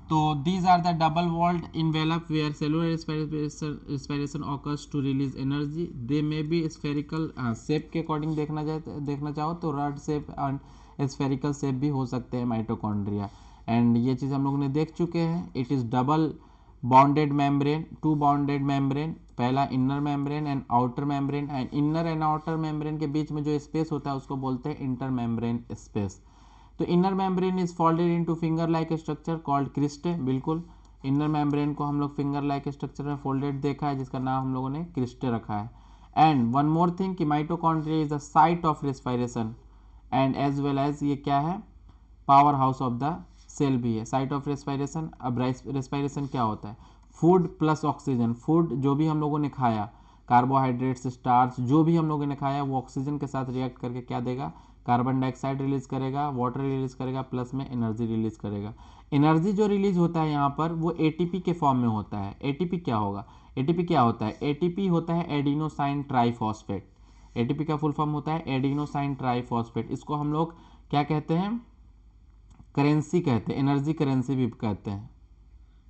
तो these are the double walled envelope where cellular respiration occurs to release energy. They may be spherical, shape के अकॉर्डिंग देखना चाहो तो rod shape and spherical shape भी हो सकते हैं माइटोकॉन्ड्रिया। एंड ये चीज़ हम लोग ने देख चुके हैं। It is double bonded membrane, two bonded membrane, पहला inner membrane and outer membrane, and inner and outer membrane के बीच में जो स्पेस होता है उसको बोलते हैं इंटर मेम्ब्रेन स्पेस। तो inner membrane is folded into finger like structure called cristae. बिल्कुल, इनर मेम्ब्रेन को हम लोग फिंगर लाइक स्ट्रक्चर में फोल्डेड देखा है जिसका नाम हम लोगों ने क्रिस्टे रखा है। एंड वन मोर थिंग कि mitochondria is the site of respiration and as well as ये क्या है, power house of the cell भी है, साइट ऑफ रेस्पिरेशन। अब रेस्पिरेशन क्या होता है, फूड प्लस ऑक्सीजन, फूड जो भी हम लोगों ने खाया, कार्बोहाइड्रेट्स, स्टार्च, जो भी हम लोगों ने खाया वो ऑक्सीजन के साथ रिएक्ट करके क्या देगा, कार्बन डाइऑक्साइड रिलीज करेगा, वाटर रिलीज करेगा, प्लस में एनर्जी रिलीज करेगा। एनर्जी जो रिलीज होता है यहाँ पर वो एटीपी के फॉर्म में होता है। एटीपी क्या होगा, एटीपी क्या होता है, एटीपी होता है एडिनोसाइन ट्राइफॉस्फेट। एटीपी का फुल फॉर्म होता है एडिनोसाइन ट्राइफॉस्फेट। इसको हम लोग क्या कहते हैं, करेंसी कहते हैं, एनर्जी करेंसी भी कहते हैं।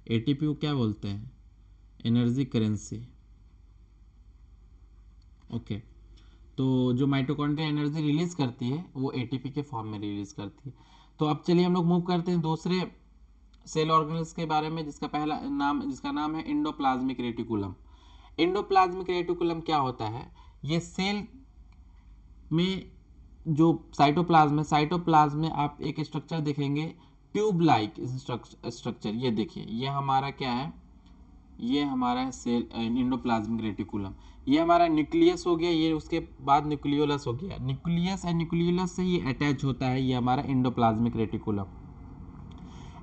एटीपी को क्या बोलते हैं, एनर्जी करेंसी। ओके, तो जो माइटोकॉन्ड्रिया एनर्जी रिलीज करती है वो एटीपी के फॉर्म में रिलीज करती है। तो अब चलिए हम लोग मूव करते हैं दूसरे सेल ऑर्गेनल्स के बारे में, जिसका नाम है एंडोप्लाज्मिक रेटिकुलम। एंडोप्लाज्मिक रेटिकुलम क्या होता है, ये सेल में जो साइटोप्लाज्म है, साइटोप्लाज्म में आप एक स्ट्रक्चर देखेंगे ट्यूब लाइक स्ट्रक्चर। ये देखिए, ये हमारा क्या है, ये हमारा सेल एंडोप्लाज्मिक रेटिकुलम। ये हमारा न्यूक्लियस हो गया, ये उसके बाद न्यूक्लियोलस हो गया। न्यूक्लियस एंड न्यूक्लियोलस से ये अटैच होता है, ये हमारा endoplasmic reticulum.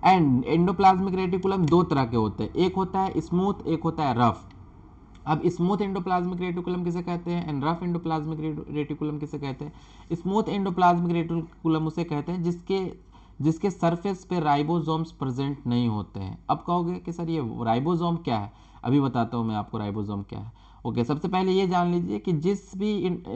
And endoplasmic reticulum दो तरह के होते हैं, एक होता है स्मूथ, एक होता है रफ। अब स्मूथ एंडोप्लाज्मिक रेटिकुलम किसे कहते हैं एंड रफ एंडोप्लाज्मिक रेटिकुलम किसे कहते हैं। स्मूथ एंडोप्लाज्मिक रेटिकुलम उसे कहते हैं जिसके सरफेस पे राइबोसोम्स प्रेजेंट नहीं होते हैं। अब कहोगे कि सर ये राइबोसोम क्या है, अभी बताता हूँ मैं आपको राइबोसोम क्या है। ओके, सबसे पहले ये जान लीजिए कि जिस भी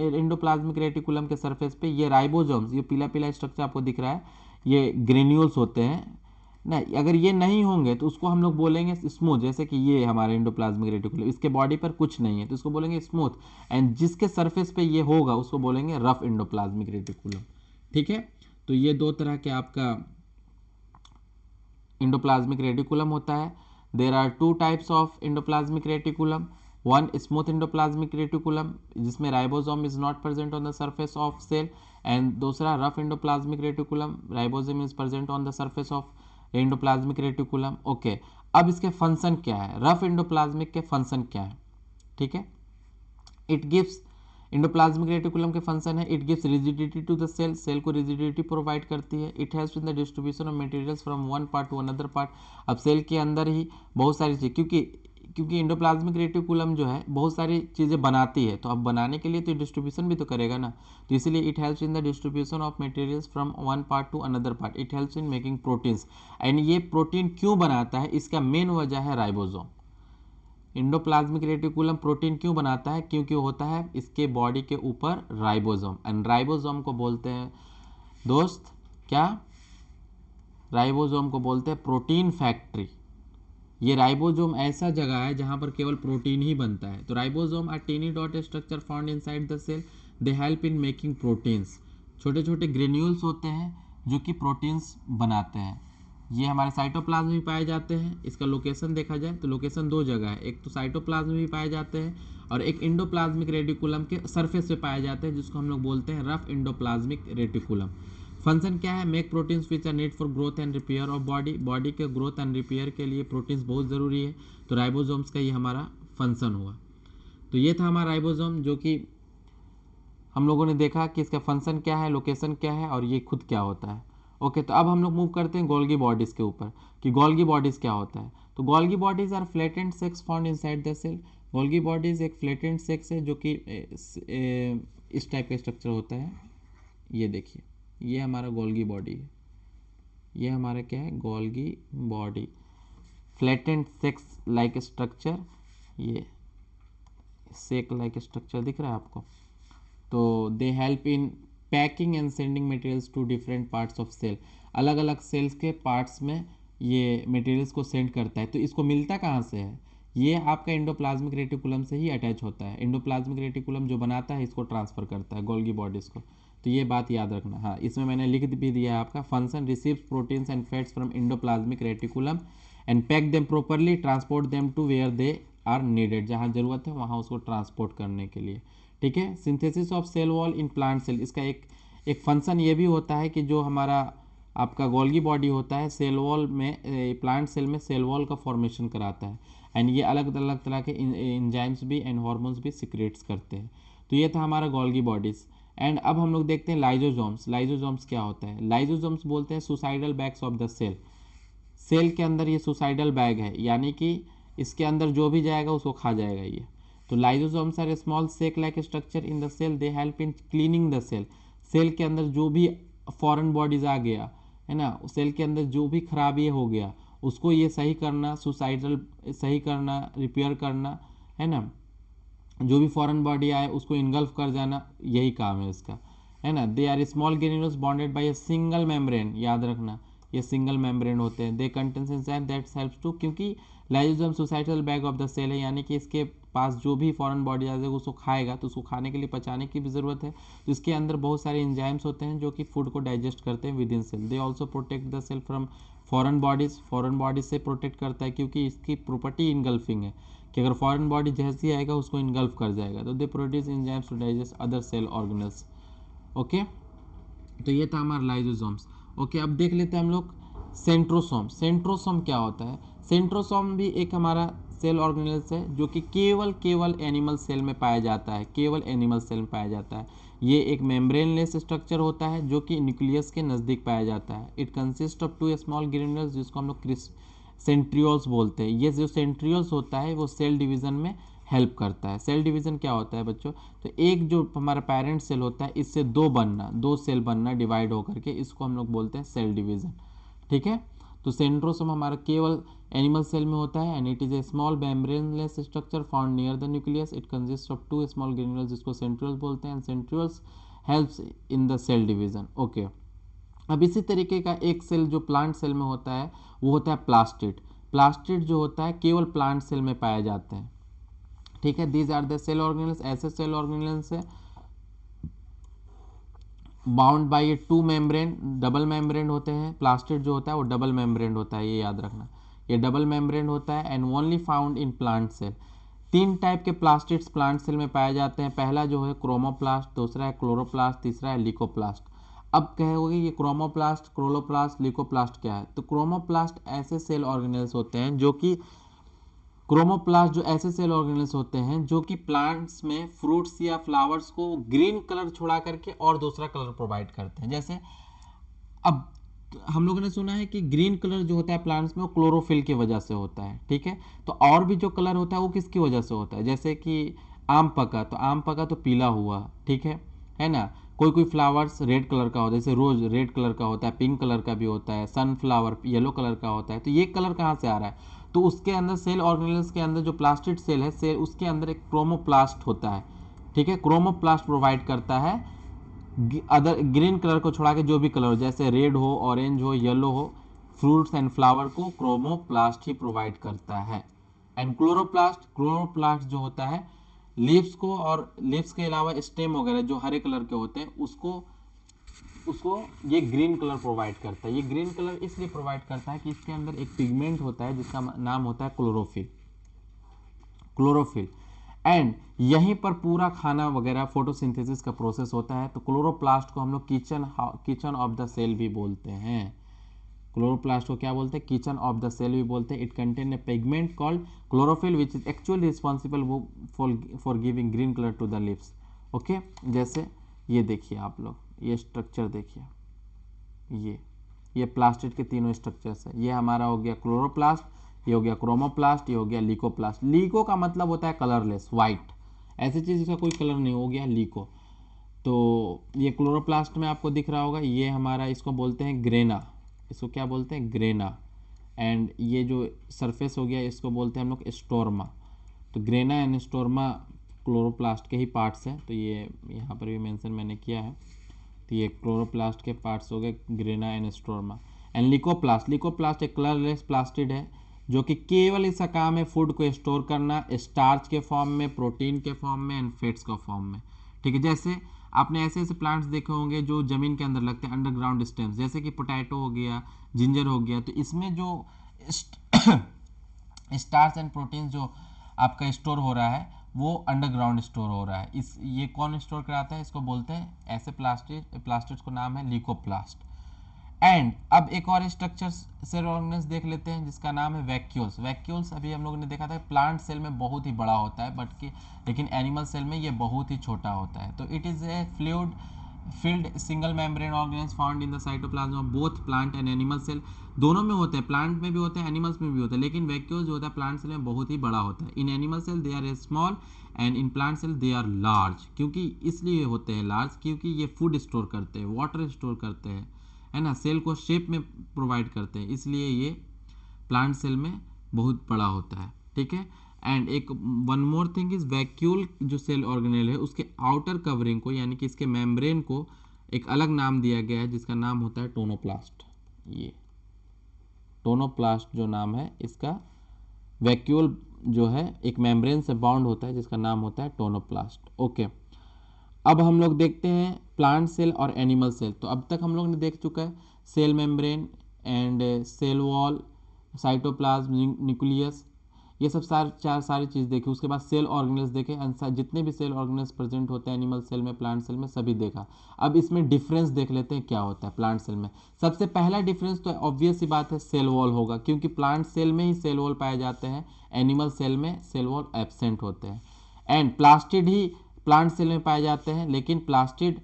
एंडोप्लाज्मिक रेटिकुलम के सरफेस पे ये राइबोसोम्स, ये पीला पीला स्ट्रक्चर आपको दिख रहा है, ये ग्रेन्यूल्स होते हैं ना। अगर ये नहीं होंगे तो उसको हम लोग बोलेंगे स्मूथ। जैसे कि ये हमारा एंडोप्लाज्मिक रेटिकुलम, इसके बॉडी पर कुछ नहीं है तो इसको बोलेंगे स्मूथ। एंड जिसके सरफेस पे ये होगा उसको बोलेंगे रफ एंडोप्लाज्मिक रेटिकुलम। ठीक है, तो ये दो तरह के आपका एंडोप्लाज्मिक रेटिकुलम होता है। There are two types of endoplasmic reticulum, one smooth endoplasmic reticulum जिसमें ribosome is not present on the surface of cell, and दूसरा rough endoplasmic reticulum, ribosome is present on the surface of endoplasmic reticulum. Okay, अब इसके function क्या है, rough endoplasmic के function क्या है, ठीक है। इट गिव्स, एंडोप्लाज्मिक रेटिकुलम के फंक्शन है, it gives rigidity to the cell, cell को रिजिडिटी प्रोवाइड करती है। It helps in the distribution of materials from one part to another part. अब सेल के अंदर ही बहुत सारी चीज़, क्योंकि एंडोप्लाज्मिक रेटिकुलम जो है बहुत सारी चीज़ें बनाती है, तो अब बनाने के लिए तो डिस्ट्रीब्यूशन भी तो करेगा ना, तो इसलिए it helps in the distribution of materials from one part to another part. It helps in making proteins. And ये प्रोटीन क्यों बनाता है, इसका मेन वजह है राइबोसोम। एंडोप्लाज्मिक रेटिकुलम प्रोटीन क्यों बनाता है, क्योंकि होता है इसके बॉडी के ऊपर राइबोसोम, एंड राइबोसोम को बोलते हैं दोस्त क्या, राइबोसोम को बोलते हैं प्रोटीन फैक्ट्री। ये राइबोसोम ऐसा जगह है जहां पर केवल प्रोटीन ही बनता है। तो ribosome are tiny dot structure found inside the cell, they help in making proteins. छोटे छोटे ग्रेन्यूल्स होते हैं जो कि प्रोटीन्स बनाते हैं। ये हमारे साइटोप्लाज्म में पाए जाते हैं। इसका लोकेशन देखा जाए तो लोकेशन दो जगह है, एक तो साइटोप्लाज्म में भी पाए जाते हैं और एक एंडोप्लाज्मिक रेटिकुलम के सरफेस पे पाए जाते हैं, जिसको हम लोग बोलते हैं रफ एंडोप्लाज्मिक रेटिकुलम। फंक्शन क्या है, make proteins which are need for growth and repair of body, body के ग्रोथ एंड रिपेयर के लिए प्रोटीन्स बहुत ज़रूरी है, तो राइबोसोम्स का ये हमारा फंक्शन हुआ। तो ये था हमारा राइबोसोम, जो कि हम लोगों ने देखा कि इसका फंक्शन क्या है, लोकेशन क्या है और ये खुद क्या होता है। ओके, तो अब हम लोग मूव करते हैं गोल्गी बॉडीज़ के ऊपर कि गोल्गी बॉडीज़ क्या होता है। तो Golgi bodies are flattened sacs found inside the cell. Golgi bodies एक फ्लैटेंड सेक्स है जो कि इस टाइप का स्ट्रक्चर होता है। ये देखिए, ये हमारा गोल्गी बॉडी है, ये हमारा क्या है, Golgi body, flattened sacs like structure, ये सेक लाइक स्ट्रक्चर दिख रहा है आपको। तो they help in packing and sending materials to different parts of cell. अलग अलग सेल्स के पार्ट्स में ये मटेरियल्स को सेंड करता है। तो इसको मिलता कहाँ से है, ये आपका एंडोप्लाज्मिक रेटिकुलम से ही अटैच होता है। एंडोप्लाज्मिक रेटिकुलम जो बनाता है इसको ट्रांसफर करता है गोल्गी बॉडीज़ को। तो ये बात याद रखना। हाँ, इसमें मैंने लिख भी दिया है आपका, function receives proteins and fats from endoplasmic reticulum and pack them properly, transport them to where they are needed, जहाँ ज़रूरत है वहाँ उसको ट्रांसपोर्ट करने के लिए। ठीक है, synthesis of cell wall in plant cell, इसका एक फंक्शन ये भी होता है कि जो हमारा आपका गोल्गी बॉडी होता है सेल वॉल में, प्लांट सेल में सेल वॉल का फॉर्मेशन कराता है। एंड ये अलग अलग तरह के एंजाइम्स भी एंड हार्मोन्स भी सिक्रेट्स करते हैं। तो ये था हमारा गोल्गी बॉडीज़। एंड अब हम लोग देखते हैं लाइजोजोम्स। लाइजोजोम्स क्या होता है, लाइजोजोम्स बोलते हैं suicidal bags of the cell. Cell के अंदर ये सुसाइडल बैग है, यानी कि इसके अंदर जो भी जाएगा उसको खा जाएगा ये। तो lysosomes are small sac like structure in the cell, they help in cleaning the cell. Cell के अंदर जो भी फॉरेन बॉडीज आ गया है ना, सेल के अंदर जो भी खराबी हो गया उसको ये सही करना, सुसाइडल सही करना, रिपेयर करना, है ना। जो भी फॉरेन बॉडी आए उसको इनगल्फ कर जाना, यही काम है इसका, है ना। They are small granules bonded by a single membrane, याद रखना ये सिंगल मेम्ब्रेन होते हैं। They contains enzyme that helps to, क्योंकि lysosome suicidal bag of the cell है, यानी कि इसके पास जो भी फॉरेन बॉडी आ जाएगा उसको खाएगा, तो उसको खाने के लिए पचाने की भी ज़रूरत है। तो इसके अंदर बहुत सारे एंजाइम्स होते हैं जो कि फूड को डाइजेस्ट करते हैं within cell. They also protect the cell from foreign bodies, foreign bodies से प्रोटेक्ट करता है क्योंकि इसकी प्रॉपर्टी इनगल्फिंग है कि अगर फॉरेन बॉडी जैसे ही आएगा उसको इनगल्फ कर जाएगा। तो they produce enzymes to digest other cell organelles. Okay, तो ये था हमारा लाइजोसोम्स। ओके, अब देख लेते हैं हम लोग सेंट्रोसोम। सेंट्रोसोम क्या होता है, सेंट्रोसोम भी एक हमारा सेल ऑर्गेनल्स है जो कि केवल एनिमल सेल में पाया जाता है, केवल एनिमल सेल में पाया जाता है। ये एक मेम्ब्रेनलेस स्ट्रक्चर होता है जो कि न्यूक्लियस के नज़दीक पाया जाता है। It consist of two small granules जिसको हम लोग सेंट्रियोल्स बोलते हैं। ये जो सेंट्रियोल्स होता है वो सेल डिवीज़न में हेल्प करता है। सेल डिवीज़न क्या होता है बच्चों, तो एक जो हमारा पेरेंट सेल होता है इससे दो सेल बनना डिवाइड होकर के, इसको हम लोग बोलते हैं सेल डिवीज़न। ठीक है, तो सेंट्रोसोम हमारा केवल एनिमल सेल में होता है and it is a small membraneless structure found near the nucleus. It consist of two small granules जिसको सेंट्रियोल्स बोलते हैं and centrioles helps in the cell division. Okay, अब इसी तरीके का एक सेल जो प्लांट सेल में होता है वो होता है प्लास्टिड। प्लास्टिड जो होता है केवल प्लांट सेल में पाए जाते हैं। ठीक है, these are the cell organelles, ऐसे सेल ऑर्गेनल्स है bound by a two membrane, double membrane होते हैं। प्लास्टिड जो होता है वो डबल मेम्ब्रेन होता है, ये याद रखना, ये डबल मेम्ब्रेन होता है and only found in plant cell. तीन टाइप के प्लास्टिड्स प्लांट सेल में पाए जाते हैं। पहला जो है क्रोमोप्लास्ट, दूसरा है क्लोरोप्लास्ट, तीसरा है लिकोप्लास्ट। अब कहोगे ये क्रोमोप्लास्ट, क्लोरोप्लास्ट, लिकोप्लास्ट क्या है, तो क्रोमोप्लास्ट ऐसे सेल ऑर्गेनल्स होते हैं जो कि क्रोमोप्लास्ट जो ऐसे सेल ऑर्गेनल्स होते हैं जो कि प्लांट्स में फ्रूट्स या फ्लावर्स को ग्रीन कलर छोड़ा करके और दूसरा कलर प्रोवाइड करते हैं। जैसे अब हम लोगों ने सुना है कि ग्रीन कलर जो होता है प्लांट्स में वो क्लोरोफिल की वजह से होता है। ठीक है, तो और भी जो कलर होता है वो किसकी वजह से होता है, जैसे कि आम पका तो आम पका तो पीला हुआ, ठीक है ना। कोई कोई फ्लावर्स रेड कलर का होता है, जैसे रोज रेड कलर का होता है, पिंक कलर का भी होता है, सनफ्लावर येलो कलर का होता है। तो ये कलर कहाँ से आ रहा है, तो उसके अंदर सेल ऑर्गेनल्स के अंदर जो प्लास्टिड सेल है सेल उसके अंदर एक क्रोमोप्लास्ट होता है। ठीक है, क्रोमोप्लास्ट प्रोवाइड करता है अदर ग्रीन कलर को छोड़ा के जो भी कलर हो, जैसे रेड हो, ऑरेंज हो, येलो हो, फ्रूट्स एंड फ्लावर को क्रोमोप्लास्ट ही प्रोवाइड करता है। एंड क्लोरोप्लास्ट जो होता है लीव्स को, और लीव्स के अलावा स्टेम वगैरह जो हरे कलर के होते हैं उसको उसको ये ग्रीन कलर प्रोवाइड करता है। ये ग्रीन कलर इसलिए प्रोवाइड करता है कि इसके अंदर एक पिगमेंट होता है जिसका नाम होता है क्लोरोफिल। क्लोरोफिल एंड यहीं पर पूरा खाना वगैरह फोटोसिंथेसिस का प्रोसेस होता है। तो क्लोरोप्लास्ट को हम लोग किचन ऑफ द सेल भी बोलते हैं। क्लोरोप्लास्ट को क्या बोलते हैं? किचन ऑफ द सेल भी बोलते हैं। It contain a pigment called chlorophyll which is actually responsible for giving green colour to the leaves. Okay, जैसे ये देखिए आप लोग, ये स्ट्रक्चर देखिए, ये प्लास्टिड के तीनों स्ट्रक्चर्स है। ये हमारा हो गया क्लोरोप्लास्ट, ये हो गया क्रोमोप्लास्ट, ये हो गया लीकोप्लास्ट। लीको का मतलब होता है कलरलेस, वाइट, ऐसी चीज जिसका कोई कलर नहीं, हो गया लीको। तो ये क्लोरोप्लास्ट में आपको दिख रहा होगा, ये हमारा, इसको बोलते हैं ग्रेना, इसको क्या बोलते हैं? ग्रेना। एंड ये जो सरफेस हो गया इसको बोलते हैं हम लोग स्टोरमा। तो ग्रेना एंड स्टोरमा क्लोरोप्लास्ट के ही पार्ट्स हैं। तो ये यहाँ पर भी मेंशन मैंने किया है। तो ये क्लोरोप्लास्ट के पार्ट्स हो गए, ग्रेना एंड स्टोरमा। एंड लिकोप्लास्ट, लिकोप्लास्ट एक कलरलेस प्लास्टिड है जो कि केवल इसका काम है फूड को स्टोर करना, स्टार्च के फॉर्म में, प्रोटीन के फॉर्म में एंड फैट्स के फॉर्म में। ठीक है, जैसे आपने ऐसे ऐसे प्लांट्स देखे होंगे जो जमीन के अंदर लगते हैं, अंडरग्राउंड स्टेम्स, जैसे कि पोटैटो हो गया, जिंजर हो गया। तो इसमें जो स्टार्च एंड प्रोटीन जो आपका स्टोर हो रहा है वो अंडरग्राउंड स्टोर हो रहा है। इस ये कौन स्टोर कराता है? इसको बोलते हैं ऐसे प्लास्टिड को नाम है लिकोप्लास्ट। एंड अब एक और स्ट्रक्चर सेल ऑर्गेनेल्स देख लेते हैं जिसका नाम है वैक्यूल्स। वैक्यूल्स अभी हम लोगों ने देखा था प्लांट सेल में बहुत ही बड़ा होता है, लेकिन एनिमल सेल में ये बहुत ही छोटा होता है। तो it is a fluid filled single membrane organelles found in the cytoplasm of both plant and animal cell. दोनों में होते हैं, प्लांट में भी होते हैं, एनिमल्स में भी होते हैं, लेकिन वैक्यूल जो होता है प्लांट सेल में बहुत ही बड़ा होता है। In animal cell they are small and in plant cell they are large. क्योंकि इसलिए होते हैं लार्ज क्योंकि ये फूड स्टोर करते हैं, वाटर स्टोर करते हैं, है ना, सेल को शेप में प्रोवाइड करते हैं, इसलिए ये प्लांट सेल में बहुत बड़ा होता है। ठीक है, एंड एक one more thing is vacuole जो सेल ऑर्गेनेल है उसके आउटर कवरिंग को यानी कि इसके मेम्ब्रेन को एक अलग नाम दिया गया है जिसका नाम होता है टोनोप्लास्ट। ये टोनोप्लास्ट जो नाम है इसका, वैक्यूल जो है एक मेम्ब्रेन से बाउंड होता है जिसका नाम होता है टोनोप्लास्ट। ओके, अब हम लोग देखते हैं प्लांट सेल और एनिमल सेल। तो अब तक हम लोग ने देख चुका है cell membrane and cell wall, cytoplasm, nucleus, ये सब सारी चीज़ देखी। उसके बाद सेल ऑर्गेनेल्स देखे, जितने भी सेल ऑर्गेनेल्स प्रेजेंट होते हैं एनिमल सेल में, प्लांट सेल में, सभी देखा। अब इसमें डिफरेंस देख लेते हैं क्या होता है प्लांट सेल में। सबसे पहला डिफरेंस तो ऑब्वियस सी बात है सेल वॉल होगा, क्योंकि प्लांट सेल में ही सेल वॉल पाए जाते हैं, एनिमल सेल में सेल वॉल एब्सेंट होते हैं। एंड प्लास्टिड ही प्लांट सेल में पाए जाते हैं, लेकिन प्लास्टिड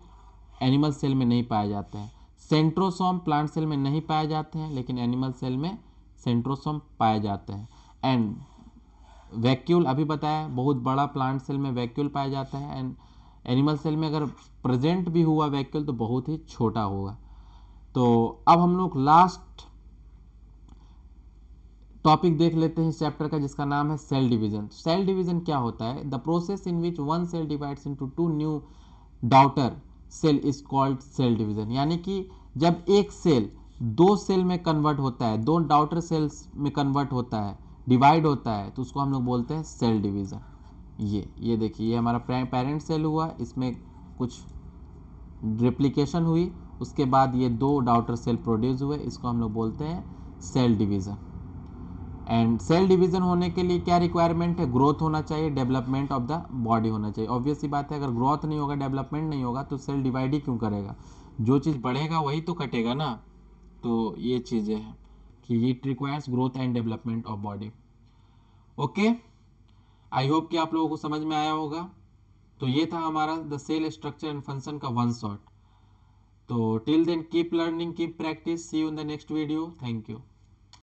एनिमल सेल में नहीं पाए जाते हैं। सेंट्रोसोम प्लांट सेल में नहीं पाए जाते हैं, लेकिन एनिमल सेल में सेंट्रोसोम पाए जाते हैं। एंड वैक्यूल अभी बताया, बहुत बड़ा प्लांट सेल में वैक्यूल पाया जाता है, एंड एनिमल सेल में अगर प्रेजेंट भी हुआ वैक्यूल तो बहुत ही छोटा होगा। तो अब हम लोग लास्ट टॉपिक देख लेते हैं इस चैप्टर का जिसका नाम है सेल डिवीजन। सेल डिवीजन क्या होता है? The process in which one cell divides into two new daughter cell is called cell division. यानी कि जब एक सेल दो सेल में कन्वर्ट होता है, दो डॉटर सेल्स में कन्वर्ट होता है, डिवाइड होता है, तो उसको हम लोग बोलते हैं सेल डिवीजन। ये देखिए, ये हमारा पेरेंट सेल हुआ, इसमें कुछ रेप्लिकेशन हुई, उसके बाद ये दो डॉटर सेल प्रोड्यूस हुए, इसको हम लोग बोलते हैं cell division. And cell division होने के लिए क्या रिक्वायरमेंट है? ग्रोथ होना चाहिए, डेवलपमेंट ऑफ द बॉडी होना चाहिए। ऑब्वियस सी बात है, अगर ग्रोथ नहीं होगा, डेवलपमेंट नहीं होगा तो सेल डिवाइड ही क्यों करेगा? जो चीज़ बढ़ेगा वही तो कटेगा ना। तो ये चीज़ें हैं कि it requires growth and development of body. Okay, I hope कि आप लोगों को समझ में आया होगा। तो ये था हमारा the cell structure and function का वन शॉट। तो till then keep learning, keep practice, see you in the next video. Thank you.